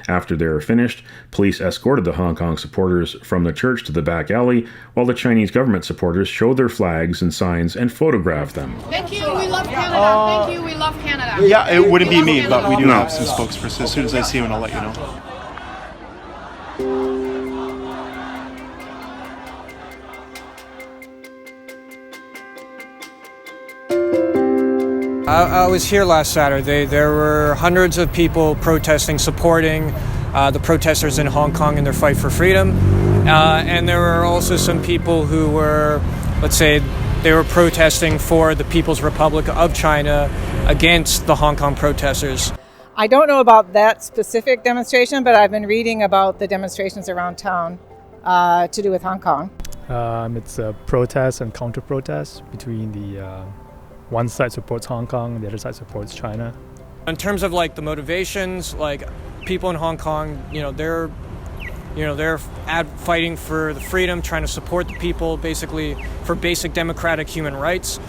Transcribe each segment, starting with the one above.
After they were finished, police escorted the Hong Kong supporters from the church to the back alley, while the Chinese government supporters showed their flags and signs and photographed them. Thank you, we love Canada. Thank you, we love Canada. Yeah, it wouldn't be me, but we do have some spokespersons. As soon as I see one, I'll let you know. I was here last Saturday. There were hundreds of people protesting, supporting the protesters in Hong Kong in their fight for freedom. And there were also some people who were, let's say, they were protesting for the People's Republic of China against the Hong Kong protesters. I don't know about that specific demonstration, but I've been reading about the demonstrations around town to do with Hong Kong. It's a protest and counter-protest between the one side supports Hong Kong, the other side supports China. In terms of like the motivations, like people in Hong Kong, they're fighting for the freedom, trying to support the people, basically for basic democratic human rights.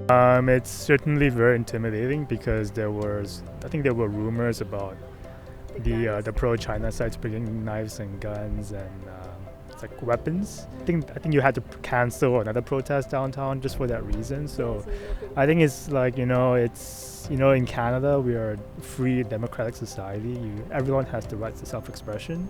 It's certainly very intimidating because there were rumors about the pro-China sides bringing knives and guns and like weapons. I think you had to cancel another protest downtown just for that reason. So I think it's like, in Canada we are a free democratic society. Everyone has the right to self-expression,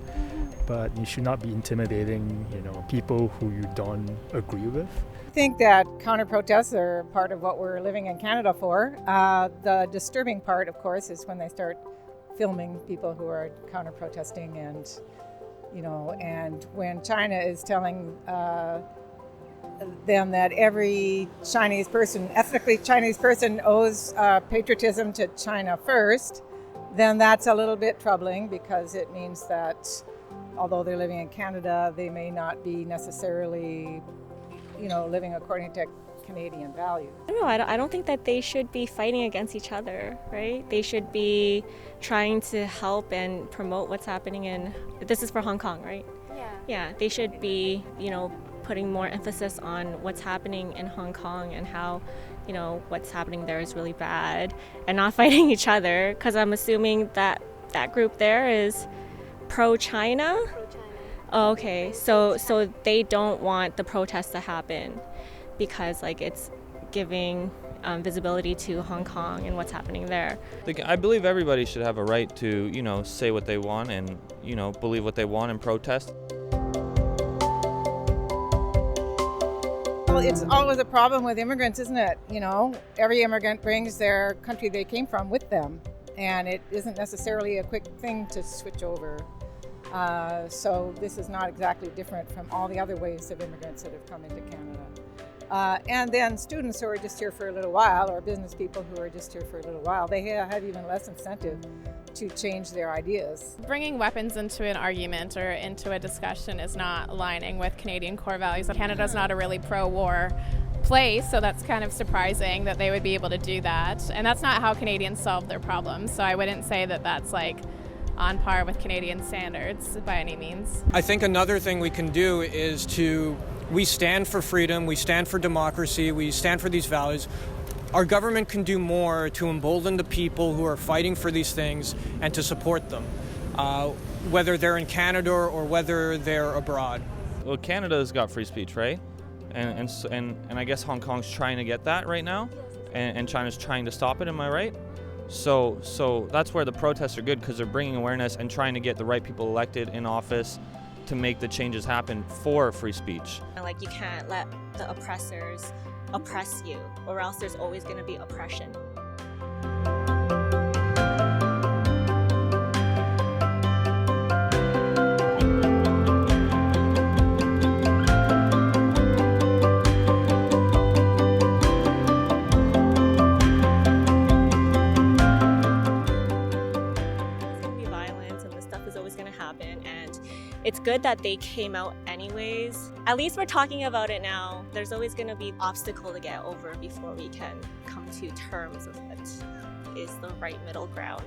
but you should not be intimidating, people who you don't agree with. I think that counter-protests are part of what we're living in Canada for. The disturbing part, of course, is when they start filming people who are counter-protesting and when China is telling them that every ethnically Chinese person owes patriotism to China first, then that's a little bit troubling because it means that although they're living in Canada, they may not be necessarily, living according to Canadian values. I don't think that they should be fighting against each other, right? They should be trying to help and promote what's happening this is for Hong Kong, right? Yeah, they should be, putting more emphasis on what's happening in Hong Kong and how, what's happening there is really bad and not fighting each other, because I'm assuming that that group there is pro-China? Oh, okay, so they don't want the protest to happen because it's giving visibility to Hong Kong and what's happening there. I believe everybody should have a right to, say what they want and, believe what they want and protest. Well, it's always a problem with immigrants, isn't it? Every immigrant brings their country they came from with them, and it isn't necessarily a quick thing to switch over. So this is not exactly different from all the other waves of immigrants that have come into Canada. And then students who are just here for a little while, or business people who are just here for a little while, they have even less incentive to change their ideas. Bringing weapons into an argument or into a discussion is not aligning with Canadian core values. Canada's not a really pro-war place, so that's kind of surprising that they would be able to do that. And that's not how Canadians solve their problems, so I wouldn't say that that's on par with Canadian standards by any means. I think another thing we can do is we stand for freedom, we stand for democracy, we stand for these values. Our government can do more to embolden the people who are fighting for these things and to support them, whether they're in Canada or whether they're abroad. Well, Canada's got free speech, right? And I guess Hong Kong's trying to get that right now, and China's trying to stop it, am I right? So that's where the protests are good, because they're bringing awareness and trying to get the right people elected in office to make the changes happen for free speech. You can't let the oppressors oppress you, or else there's always going to be oppression. It's good that they came out anyways. At least we're talking about it now. There's always going to be an obstacle to get over before we can come to terms with what is the right middle ground.